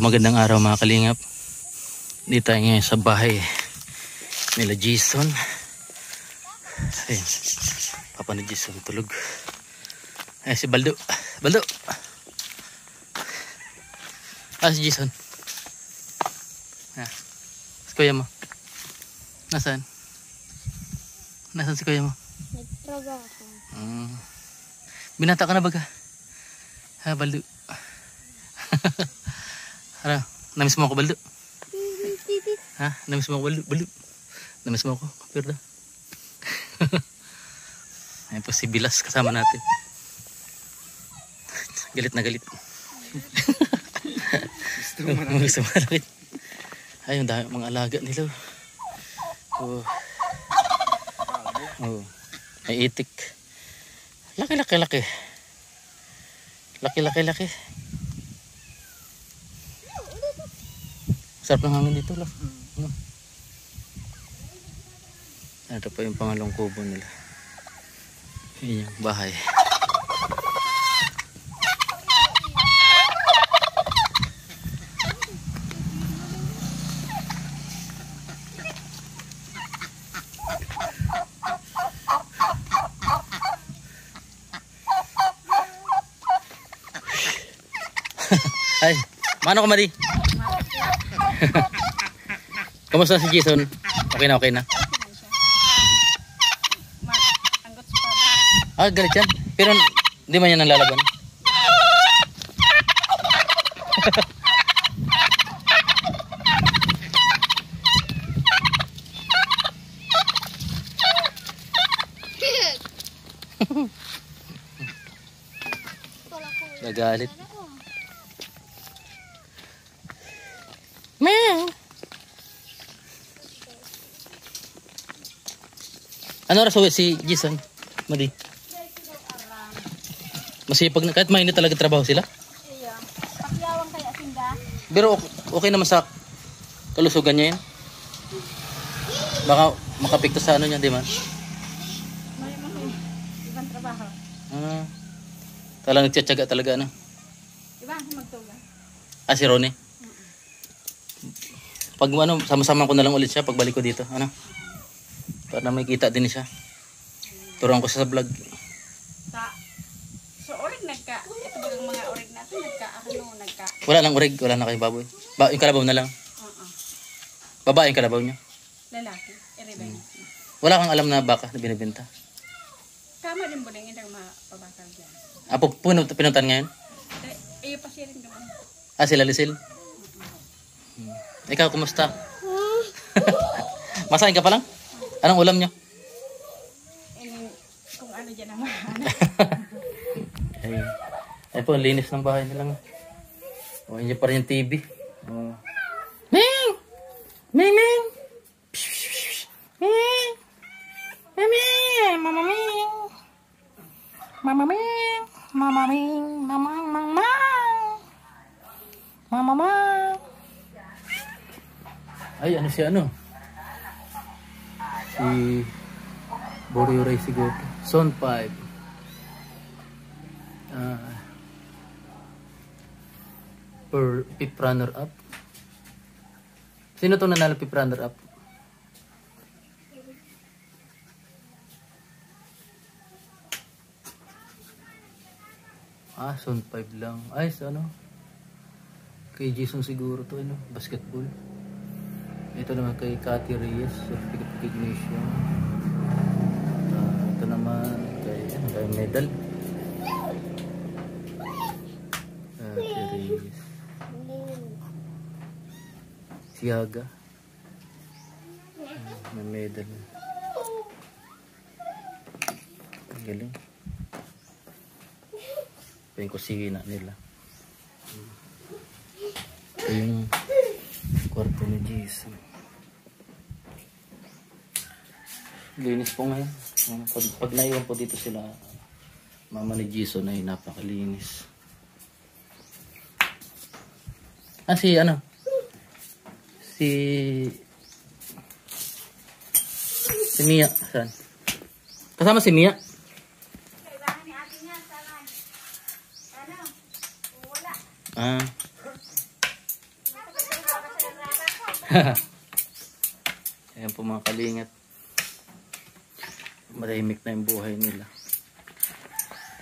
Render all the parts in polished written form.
Magandang araw mga kalingap. Dito tayo ngayon sa bahay nila Jason. Ayun, papa ni Jason tulog. Ay si Baldo. Baldo. Si Jason. Si kuya mo. Nasaan? Nasaan si kuya mo? Nagtrabaho. Binata ka na baga? Baldo. Ano? Namiss mo ako, Baldo? Namiss mo ako, Baldo? Namiss mo ako, Perda? Ayan po si Bilas kasama natin. Galit na galit. Gusto malakit. Ayun, dahil mga alaga nila. May itik. Laki. Laki. Sarap ng hangin dito lang. Ito pa yung pangalong kubo nila. Yun yung bahay. Ay, mano ka Mari? Kamusta si Jason? Okay na? Galit yan. Pero hindi man yan nalalaban. Nagalit. Ano oras uwi si Jason? Madi. Masipag na kahit mainit talaga trabaho sila. Iya. Pakyawang kaya sinda. Pero okay naman sa kalusugan niya yan. Baka makapikto sa ano niya, di man? May ibang trabaho. Talagang nagtsatsaga talaga ano. Diba? Magtuga. Si Ronnie. Pag ano, sama-sama ko na lang ulit siya pagbalik ko dito. Ano? Para may kita din siya. Turuan ko siya sa vlog. So orig ito ba yung mga orig natin nagka. Wala lang orig, wala na kay baboy. Yung kalabaw na lang. Babae yung kalabaw niya. Lalaki, iribay. Wala kang alam na baka na binibenta. Tama din buling indang mapabakal dyan. Pinuntan ngayon? Iyo pa siya rin naman. Sila Lisil. Ikaw, kumusta? Masahin ka pa lang? Anong ulam nyo? Kung ano dyan naman. Ay po, ang linis ng bahay nilang. Hindi pa rin yung TV. Ming! Ming! Ming! Mama Ming! Mama Ming! Mama Ming! Mama! Ay, ano siya ano? Si Boreo Ray siguro. Zone 5. Per Pip runner up. Sino to nanalo Pip runner up? Zone 5 lang. Ay, sa ano? Kay Jason siguro to, ano? Basketball. Ito naman kay Cathy Reyes, certificate recognition. Ito naman kay medal. Cathy Reyes. Siaga. May medal. Ang galing. Ito yung kusina nila. Ito yung kwarto ni Jason. Linis po ngayon. Pag naiwan po dito sila, mama ni Jason ay napakalinis. Si ano? Si Mia. Saan? Kasama si Mia? Ah. Ayan po mga kalingap. Marahimik na yung buhay nila.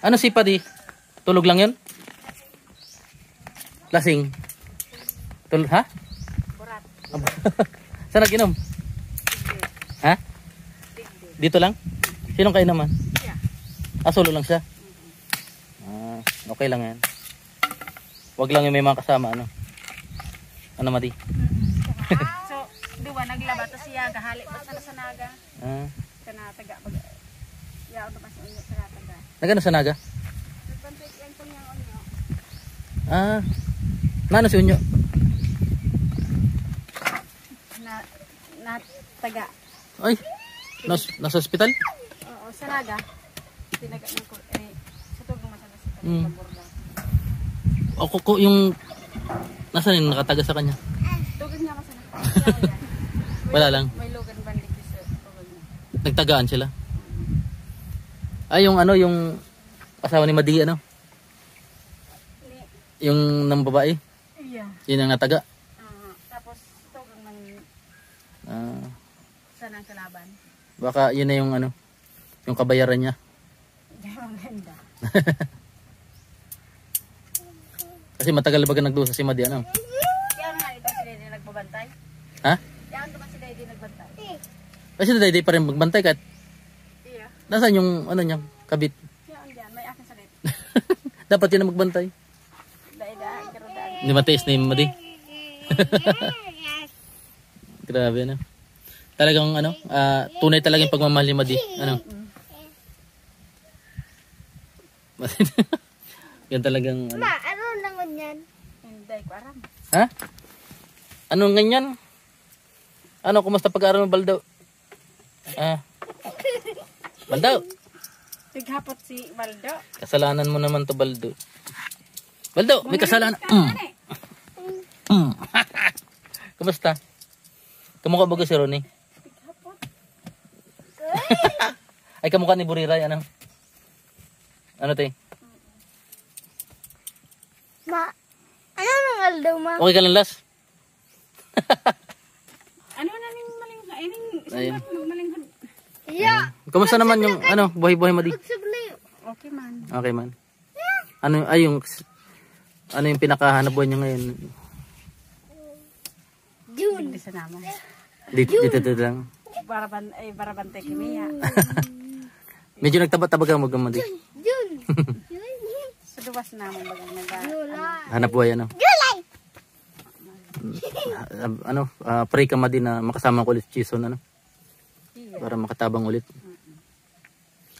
Ano si Padi? Tulog lang yun? Lasing? Tulog, ha? Burat. Saan nag-inom? Ha? Dito lang? Sinong kayo naman? Yeah. Ah, solo lang siya? Ah, okay lang yan. Wag lang yung may mga kasama, ano? Ano, Madi? So, duwa naglaba to siya, gahali pa sa naga. Ah, Kanataga. Yaw naman sa unyo sa kataga. nagano sa naga? Nagbantay yan po niyang unyo. Ah, nano si Unyo? Na taga. Ay, nasa hospital? Oo, sa naga. Tinaga ng sa tugong masala sa Hmm. taga. Ako ko yung nasaan yung nakataga sa kanya? Tugong niya masala. Wala lang. May logan bandik sa tugong niya. Nagtagaan sila. Ay, yung ano, yung asawa ni Madi, ano? Yung ng babae? Iya. Yun ang nataga. Tapos tugong ng Ah, sanang kalaban. baka yun na yung ano, yung kabayaran niya. Ang ganda. Kasi matagal ba nagdusa si Madi, ano? Kaya nga ito sila hindi nagbabantay. Ha? Kaya naman sila hindi nagbantay. Kasi day pa rin magbantay kahit Iya. nasaan yung ano niya, kabit. Kaya ang dyan, may akin sakit. Dapat yun na magbantay. Dai-dai, karudaan. Hindi matiis na yung Madi. Grabe, ano? Talagang ano, tunay talaga yung pagmamahal ni Madi. Ano? Yan talagang ano. Ma, ano naman yan? Hindi ko aram. Ha? Anong ganyan? Ano, kumusta pag-aaral mo, Baldo? Ah. Baldo, Tighapot si Baldo. kasalanan mo naman to, Baldo. Baldo, may kasalanan. Kumusta? Kamukha ba ko si Ronnie? Tighapot. Ay, kamukha ni Buriray, ano? Ano, te? Ma, ano naman daw, ma? Okay ka lang, Las? Ano na ning maling ining Ayun. isang magmalinghod. Yeah. Kumusta naman yung, ano, buhay-buhay, Madi? Pagsubli. Okay man. Okay, man. Ano, ay, ano yung pinakahanap buhay niyo ngayon? June. Hindi sa naman. Dito lang. Barabante kimiya. Medyo nagtaba-taba ka mo, Madi. June. Sa duwas naman bagang July. Hanap buhay, ano? July. Ano, pray ka, Madi, na makasama ko ulit si Jason, ano? Iya. Para makatabang ulit.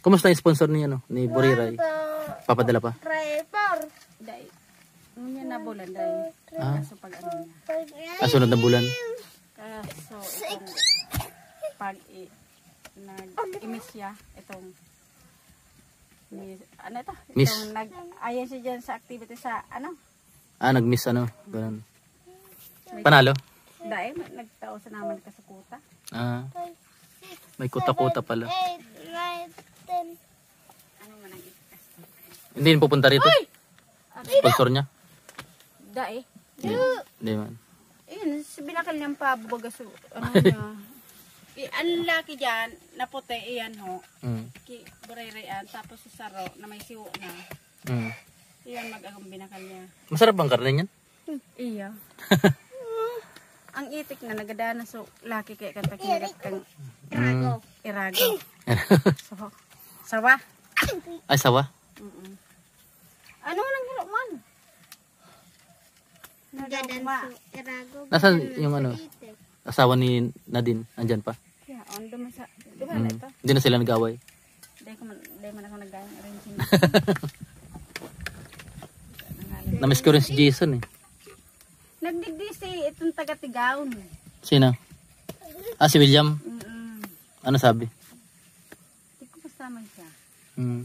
Kumusta yung sponsor niya, no? Ni Buriray? Papadala pa? Trevor. Dai. Ngunya na bulan dai. Ah. Kaso pag ano niya. Sunod na bulan. Kaso itong pag nag-imis siya itong ano ito? Miss. Itong ayan siya dyan sa activity sa ano? Nag-miss, ano? Ganun. Panalo? Dai, nagtao sa naman kasukuta. Ah, may kuta-kuta pala. 8, 9, 10. Ano man ang ikas? Hindi rin pupunta rito? Sponsor niya? Dai. Hindi man. Ayun, binakal niyang pabugaso. Ano niya? Ang laki dyan, na puti, iyan ho. Mm. Buray-rayan, tapos sa saro na may siwo na. Mm. Iyan mag-agong binakal niya. Masarap bang karne niyan? Iya. Ang itik na nagadana so laki kay kanta kinagat kang Mm. irago. So, sawa. Ay, sawa? Ano nang hilo man? Nagama. Irago. Nasaan yung ano? Asawa ni Nadine? Andyan pa? Yeah, on duman sa duman na ito. Hindi na sila nag-away. Dahil man ako nagayang arrangement. Namiss ko rin si Jason, eh. Nagdigdi si itong taga-tigaon. Sino? Si William. Mm. Ano sabi? Di ko kasama siya. Mm.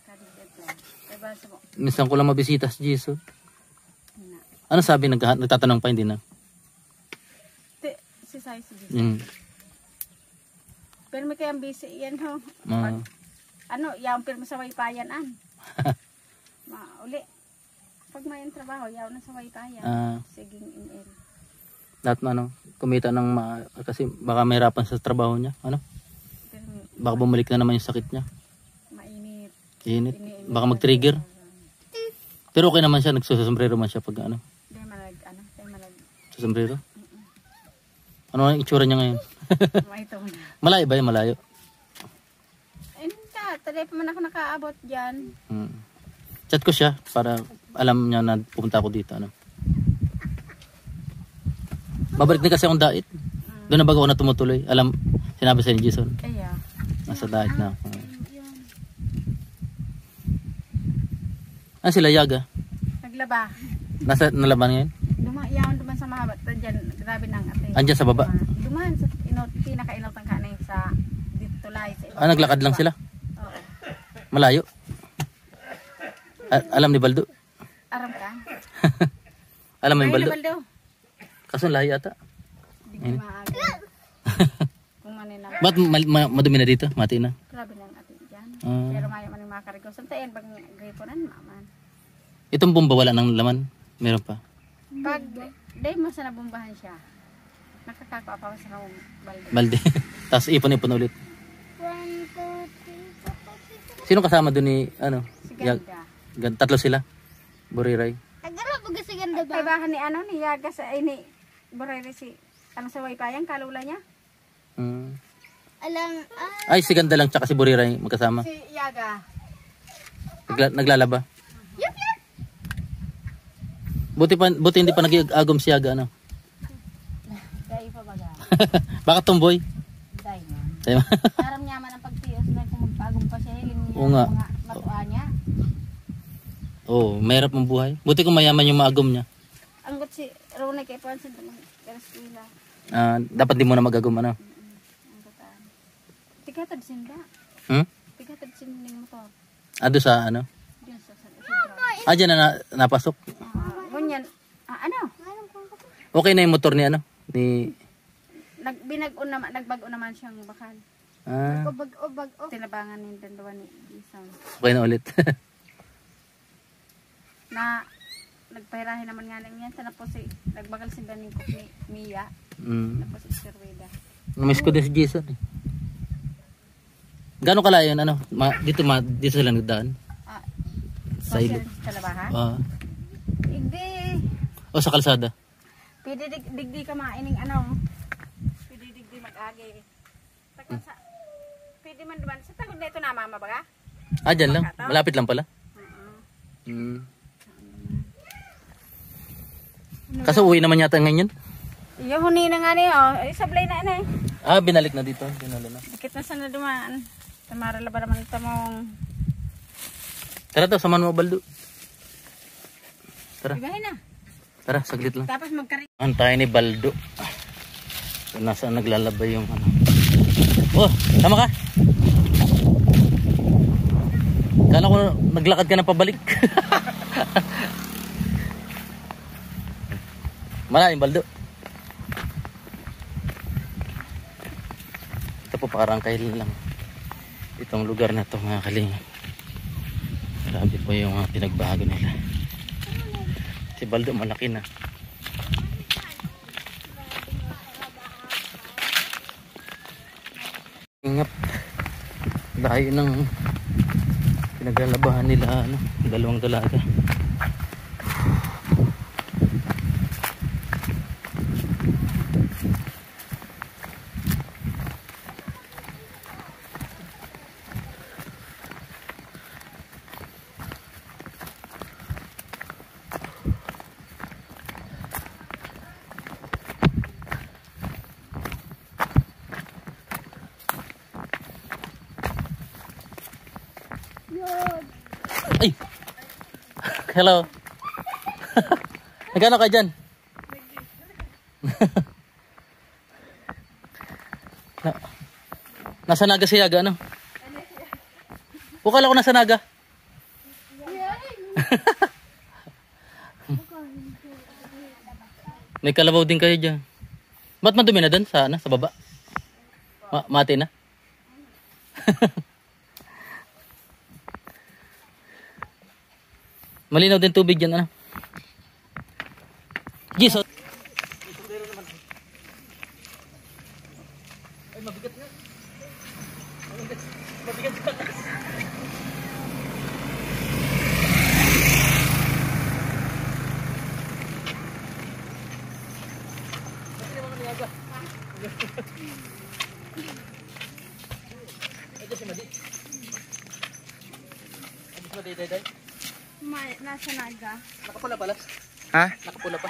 Kadigit lang. Diba sa mo? Minsan ko lang mabisita si Jason. Na. Ano sabi? Nagtatanong pa, hindi na. Si Sai si Jis. Mm. Pero may kayang busy yan ho. Ah. Ano, yung pirma sa waypayan an. Mauli. pag may trabaho, yaw na sa waypayan. Siging inel. Lahat kumita ng kasi baka mahirapan sa trabaho niya. Baka bumalik na naman yung sakit niya. Mainit. Init. Baka mag-trigger. Pero okay naman siya, nagsusombrero man siya pag Dahil malag. Susombrero? Ano ang itsura niya ngayon? Ito mo na. Malayo ba yung malayo? Taday pa man ako nakaabot dyan. Chat ko siya para alam niya na pupunta ako dito. Babalik din kasi akong dait. Doon na bago ako na tumutuloy. Sinabi sa ni Jason. Kaya. Nasa dait na ako. Ano sila, Yaga? Naglaba. Nalaban ngayon? Duman sa mahabat. Dyan, grabe nang ate. Andyan sa baba? Duman sa pinaka-inot ng kanay sa dito tulay. Naglakad lang sila? Oo. Malayo? Alam ni Baldo? Aram ka? Alam mo yung Baldo? Baldo? Kaso layo ata. Hindi maaga. Kung manila. Ba't madumi na dito? Mati na? Grabe nang ate dyan. Pero mayo man yung makarigaw. Santayan pag griponan, maman. Itong bomba wala ng laman? Meron pa? Pag day mo sa nabumbahan siya, nakakako pa sa nung balde. Balde. Tapos ipon-ipon ulit. 1, 2, 3, 4, 5, 6, 7. Sino kasama doon ni Si Ganda. Tatlo sila? Buriray. Tagala po kasi ganda ba? Kay bahan ni Yaga sa ni Borere si sa waypayang kalula niya. Alam, Ay, si Ganda lang tsaka si Buriray magkasama. Si Yaga. Naglalaba. yup. Buti hindi pa nag-agom si Yaga Dai pa baga. Baka tomboy. Dai man. Aram niya man ang pagtiyos na kung magpagong pa siya hilin niya Oo nga. mga matuan niya. Mahirap ang buhay. Buti kung mayaman yung maagom niya. Anggot si Rone kay Pansin ng eskwela. Dapat di mo na magagom Anggotan. Tigatad sinda. Tigatad sinda ng motor. Ado sa Diyan sa Sidra. Diyan na napasok. Ganyan. Okay na yung motor ni ni nagbago naman siyang bakal. Ubag. Tinabangan ni dalawa ni Jason. Okay na ulit. Na nagpahirahin naman nga lang yan. Tapos nagbagal si Daning Cook ni Mia. Tapos si Sirweda. Namiss ko din si Jason. Gano'ng kalayo yun? Dito sila nagdaan? Sa ilo. Sa labahan? Hindi. O sa kalsada? Pwede digdi ka maining Pwede digdi mag-agi. Pwede man duman. Sa tagod na ito na mama baga? Dyan lang. Malapit lang pala. Kaso uwi naman yata ngayon. Yung huni na nga niyo. Sablay na Binalik na dito. Binalik na. Dikit na sana dumaan. Tamara laban naman ito mong. Tara to, samahan mo Baldo. Tara. Bigahin na. Tara, saglit lang. Tapos magkarit. Antay ni Baldo. Nasaan naglalabay yung tama ka? Kala ko naglakad ka na pabalik. Malaking Baldo. Ito po parang kailan lang itong lugar na to mga kalinga. Grabe po yung pinagbago nila. Si Baldo malaki na. Ingap. Dahil ng pinaglalabahan nila dalawang dalaga. Ay! Hello! Nagano ka dyan? Nasa Naga si Yaga, Kala ko nasa Naga. May kalabaw din kayo dyan. Ba't madumi na dun? Sa baba? Mati na? Malinaw din tubig dyan, Day. Nasa naga. Nakapula pala. Ha? Nakapula pa.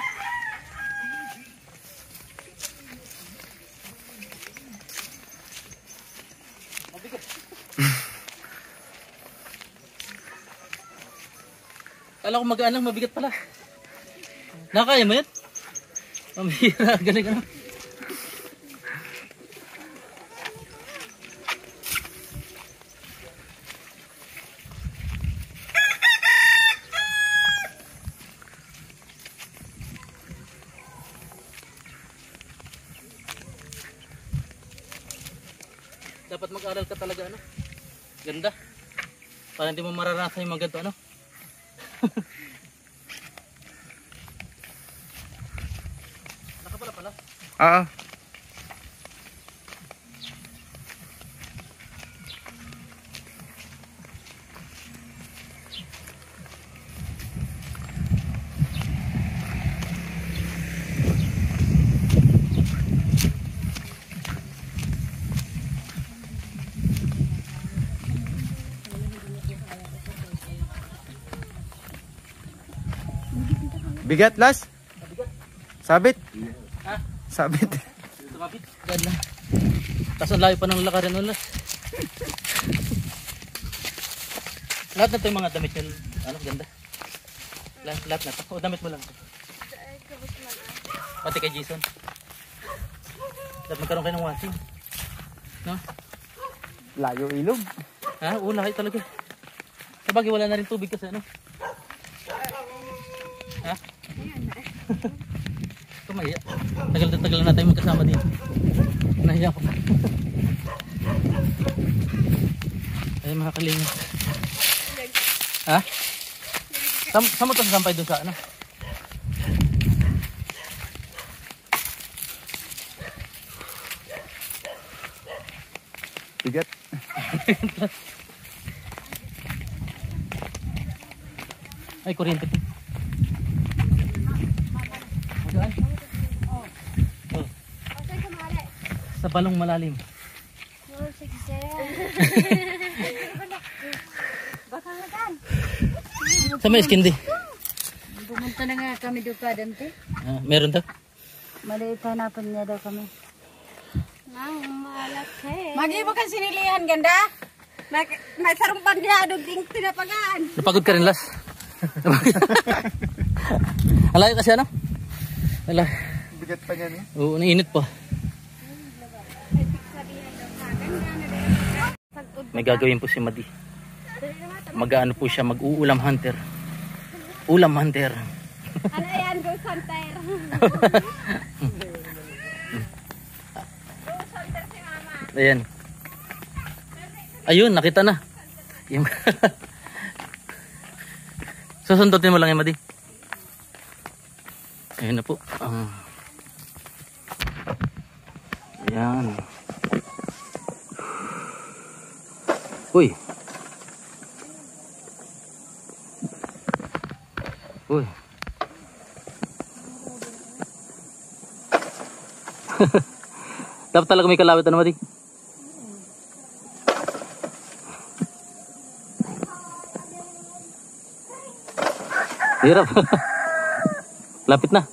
Mabigat. Kala ko magaan lang, mabigat pala. Nakakaya mo yan? Mamihira, galing ano. Dapat mag-aral ka talaga ano. Ganda. Para hindi mo mararanasan yung mga ganito ano. Nakapala pala. Oo. Bigat, Las? Sabit? Ha? Sabit. Tumapit. Ganda. Tapos ang layo pa ng lakarin ulas. Lahat na ito yung mga damit yun. Ano, ganda. Lahat na ito. O, damit mo lang. Pati kay Jason. Dapat magkaroon kayo ng washing. No? Layo ilog. Ha? Oo, lahat talaga. Sabagay wala na rin tubig kasi ano. Ha? Kumaya. Tagal na tayo magkasama dito. Nahiya ko pa. Ay mga kalinga. Ha? Saan mo ito sasampay doon sa ano? Bigat. Ay, kuryente. Magaan. Oh. Sa balong malalim. Baka nga dan. Sa may iskindi. Pumunta na nga kami doon pa dante. Meron daw. Maliit hanapan niya daw kami. Nang malaki. Magi mo kan sinilihan ganda. May sarumpan niya doon ting tinapagaan. Napagod ka rin, Las. Alayo kasi ano? Ala. Bigat pa niyan eh. Oo, nainit pa. May gagawin po si Madi. Mag-ano po siya, mag-uulam hunter. Ulam hunter. Ano yan, go hunter. Ayan. Ayun, nakita na. Yung susundutin mo lang yung Madi. Ayan na po. Ayan. Uy. Uy. Dapat talaga may kalawit ano Madi? Hirap. Lapit na.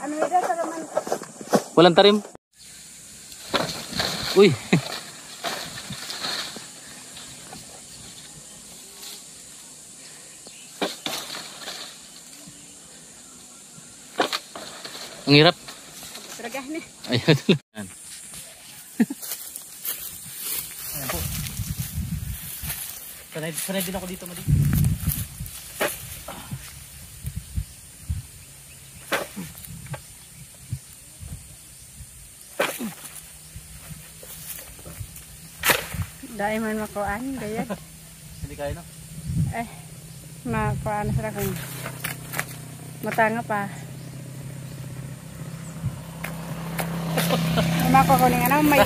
Ano ito sa naman? Walang tarim. Uy. Ang hirap. Tragah ni. Ayan. Ayan po. Sanay din ako dito, Madi. Dahil man makuan, gayad. Hindi kaya no? Makuan sa kang matanga pa. Makukunin ano, may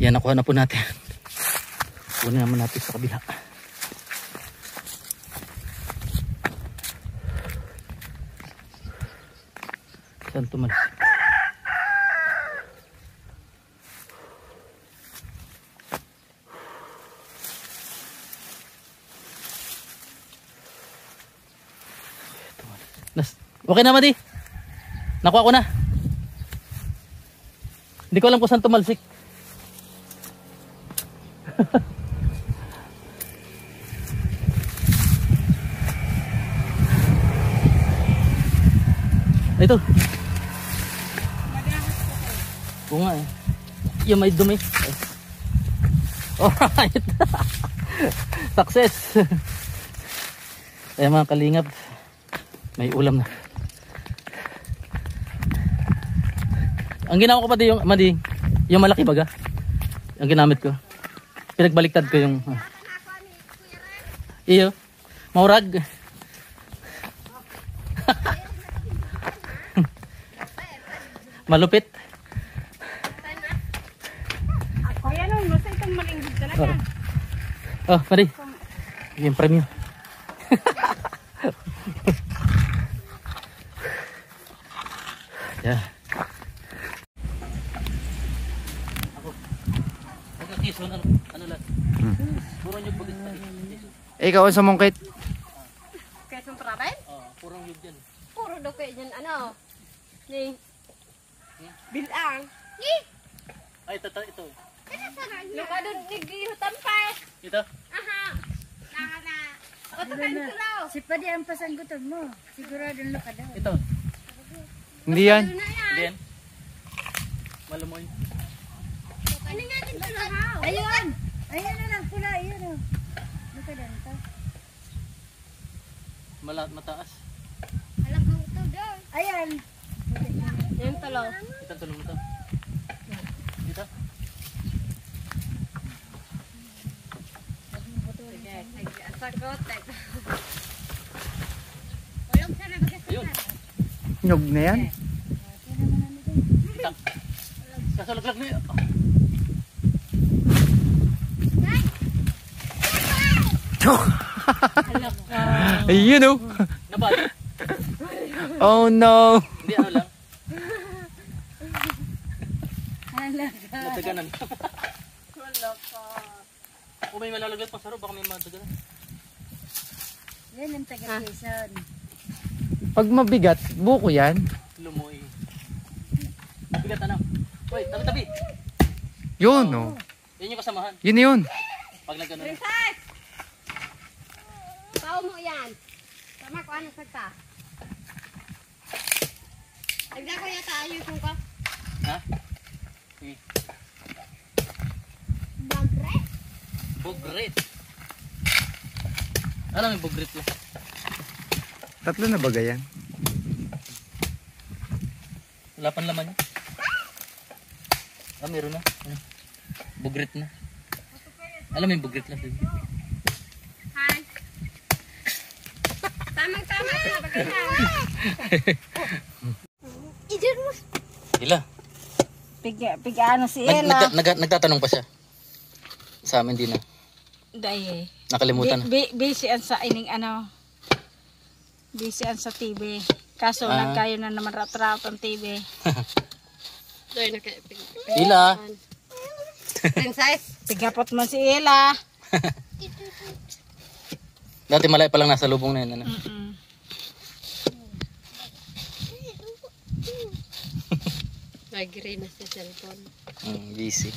Yan, nakuha na po natin. Kunin naman natin sa kabila. Saan tumalas? Okay na, Madi. Nakuha ko na. Hindi ko alam kung saan tumalsik. Ito. Oo nga eh. Yung may dumi. Alright. Success. Kaya mga kalingap, may ulam na. Ang ginawa ko pa yung Madi, yung malaki baga. Ang ginamit ko. Pinagbaliktad ko yung iyo. Maurag. Malupit. Kaya nung nasa itong malinggit talaga. Oh, Madi. Yung premium. Yeah. Ano lang? Purong yung bagay. Ikaw sa mungkit. Quezon Travel? Purong yung dyan. Puro daw kayo dyan, ano? Ni Bilang. Ay, ito. Luka doon, nigihutan pa eh. Ito? Aha. Naka na. O, tukan ko raw. Si Padi ang pasanggutan mo. Sigurado na ka daw. Ito. Hindi yan. Ano na yan? Again. Malamoy. Ano nga din ito raw? Ayun! Ayun na lang pula. Ayun o. Luka daw ito. Mataas. Alam ko ito daw. Ayan. Yan talo. Ito tulong ito. Dito. Sige, sige. Ang sagot. Walang sana bagas. Ayun. Nyog na yan. Itang. Kasalaglag na yun. Ayun oh. Nabali. Oh no. Hindi, ano lang. Halaga. Nataganan. Wala ka. Kung may malalaglag pa sa ro, baka may mataganan. Yan ang taga-Quezon. Pag mabigat, buko yan. Lumoy. Bigat ano? Uy, tabi-tabi. Yun oh. Yan yung kasamahan. Yun yun. Pag nagano. Princess! Pao mo yan. Tama ko ano sagta. Nagda ko yata ayusin ko. Ha? Sige. Bagre? Bugrit. Alam yung bugrit lang. Tatlo na bagay yan. Wala pang laman yun. Meron na. Bugrit na. Alam mo yung bugrit lang. Han. Tamang-tama na bagay na. Idiot mo. Ila. Piga-ano si Ella. Nagtatanong pa siya. Sa amin din na. Dahil. Nakalimutan na. Busy an sa ining ano. Busy an sa TV. Kaso nagkayo na naman rat-rat ang TV. Doy na kay. Ila. Princess. Pigapot mo si Ella. Dati malay pa lang nasa lubong na yun. Ano? Nag-green na sa cellphone. Busy.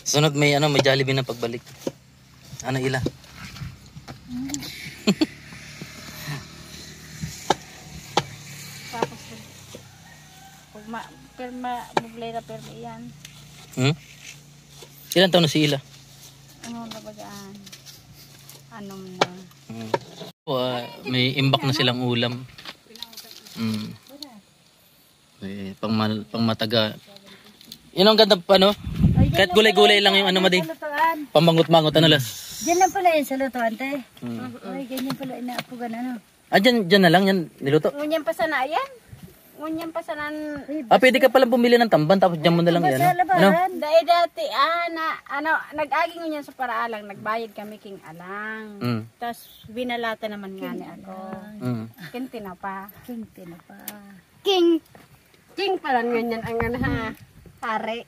Sunod may may Jollibee na pagbalik. Ano Ila? Tapos pag bublay na perma yan. Ilan taon na si Ila? Ano na bagaan? Anom na. May imbak na silang ulam. Pang mataga. Yun ang ganda pa, no? Kahit gulay-gulay lang yung Madi. Pambangot-mangot, las. Diyan lang pala yan sa lutuan, te. Ay, ganyan pala inaapugan, ano. Dyan na lang yan niluto. Ngunyan pa sana yan. ngunyan pa sanan. Pwede ka palang bumili ng tamban tapos dyan mo na lang yan. Ano? Dahil dati, nag-agi ngunyan sa paraalang, nagbayad kami king alang. Mm. Tapos, binalata naman nga ni ako. Mm. Kinti na pa. King pala ngunyan ang ha. Hari.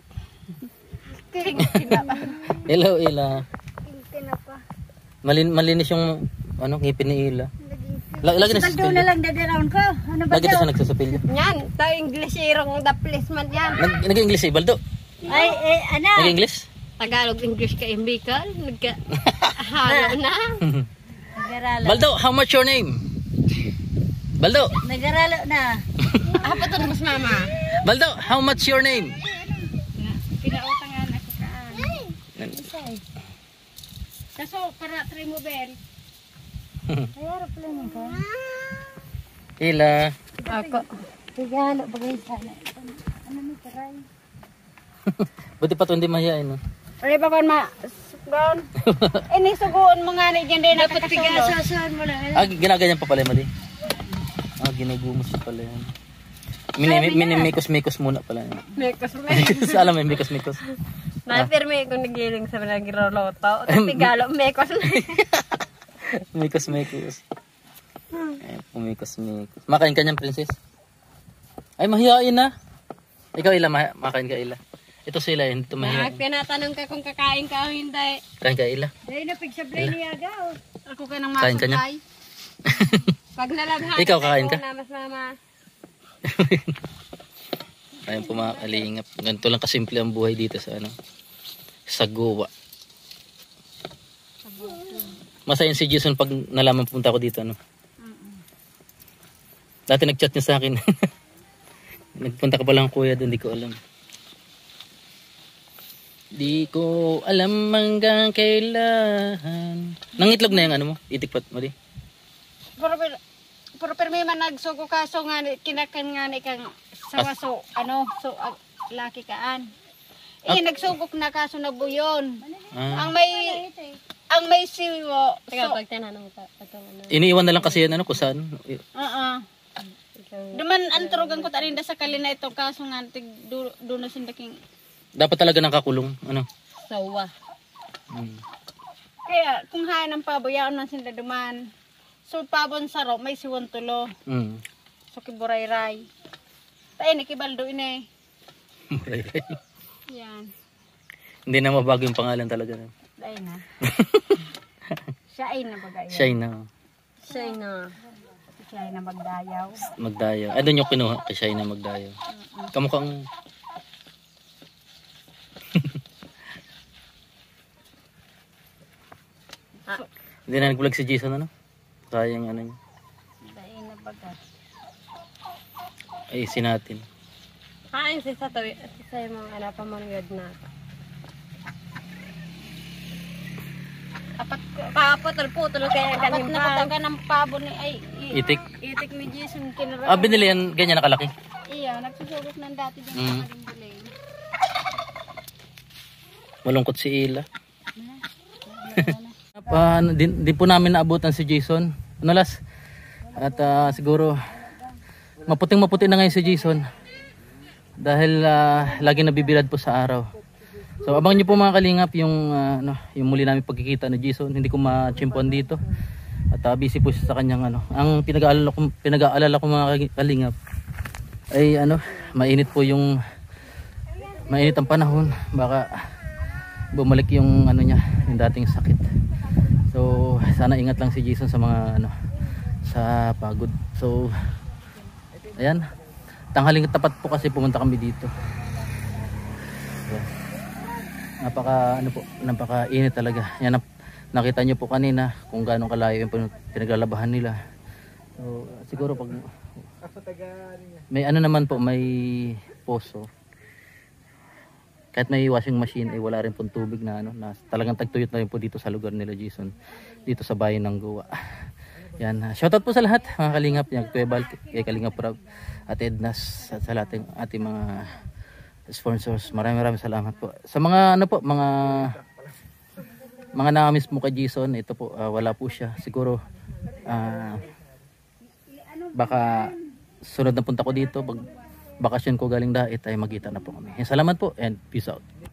Kinti na pa. Hello, Ila. Kinti na pa. Malinis yung ngipin ni Ila. Lagi na sa Doon na lang dadalawan ko. Ano ba Lagi na sa nagsasapilyo. yan? Tayo Englishirong the placement yan. Nag-English eh, Baldo? Ay, ano? Nag-English? Tagalog English ka imbikal. Halo na. Baldo, how much your name? Baldo, Nag-aralo na. Apa to mas mama? Baldo, how much your name? Pinautangan ako kaan. Kaso, para try mo, Bel. Ila. Ako. Tigano bagay sana. Ano mo taray? Buti pa ito hindi mahihain. No? Pwede pa kon sugdan. Suguon mo nga na dyan din Dapat tigasasahan mo lang. Ginaganyan pa pala, Mali. Ginagumos pa pala yan. Minimikos-mikos muna pala yan. Mekos. Alam mo yung mikos-mikos. Napirme ko nagiling sa mga giroloto. Tigalo, mekos na. Mikos-mikos. Pumikos-mikos. Makain ka niyan, princess? Ay, mahihain na. Ikaw, Ila, makain ka, Ila. Ito sila, hindi ito mahihain. Tinatanong ka kung kakain ka o hindi. Kain ka, Ila. Dahil napigsablay niya agaw. Ako ka nang Kain ka niya. masukay. Pag nalabhan. Ikaw, kakain ka? Mas mama. Ayun po mga kalingap. Ganito lang kasimple ang buhay dito sa sa Goa. Masayin si Jason pag nalaman punta ko dito. Dati nag-chat niya sa akin. Nagpunta ka palang kuya doon, di ko alam. Di ko alam hanggang kailan. Nangitlog na yung mo? Itikpat mo di? Pero permi man nagsugo kaso nga kinakan nga ni kang sawaso laki kaan. Nagsugok na kaso na buyon. Ang may siwo. Teka, pag tinanong ka. Iniiwan na lang kasi yan kung saan. Duman anturugan ko tarinda sa kalina itong kaso nga doon na sindaking. Dapat talaga nakakulong. Sawa. Kaya kung haya ng paboyaan man sila duman. So pabon saro may siwon tulo. So kiburay-ray. Tayo nakibaldo ine. Buray-ray. Yan. Hindi na mabago yung pangalan talaga. Dahil na. Siya ay na bagay. Shy na. Siya ay na magdayaw. Magdayo. Ay, doon yung kinuha kay Shy na magdayo. Kamukhang... Hindi na nag-vlog si Jason, sayang niya. Dahil na bagay. Ay, sinatin. Hain si sa tawi. Sa mga pamangyad na. Kapatol-putol kaya Dapat ganin na pa. kataga ng pabo ni Itik. Itik ni Jason kinara. Binili yan, ganyan nakalaki. Iya, nagsusugok ng dati dyan sa kalimbuling. Malungkot si Ila. Di po namin naabutan si Jason. Las? At siguro maputing-maputi na ngayon si Jason. Dahil lagi nabibirad po sa araw. So abangan niyo po mga kalingap yung muli namin pagkikita ni Jason. Hindi ko ma-chimpuan dito. At busy po siya sa kanyang Ang pinag-aalala ko mga kalingap ay mainit po mainit ang panahon. Baka bumalik yung niya, yung dating sakit. So sana ingat lang si Jason sa mga sa pagod. So ayan. Tanghaling tapat po kasi pumunta kami dito. Napaka init talaga. Yan nakita niyo po kanina kung gaano kalayo yung pinaglalabahan nila. So siguro pag may naman po, may poso. Kahit may washing machine ay wala rin pong tubig na talagang tagtuyot na rin po dito sa lugar nila Jason. Dito sa bayan ng Goa. Yan, shoutout po sa lahat mga kalingap, yung Kuya Bal, kay Kalingap Rob at Ednas at sa lahat ng ating mga sponsors. Maraming salamat po. Sa mga mga na-miss mo kay Jason, ito po wala po siya. Siguro baka sunod na punta ko dito, pag bakasyon ko galing Dait ay magkita na po kami. Salamat po and peace out.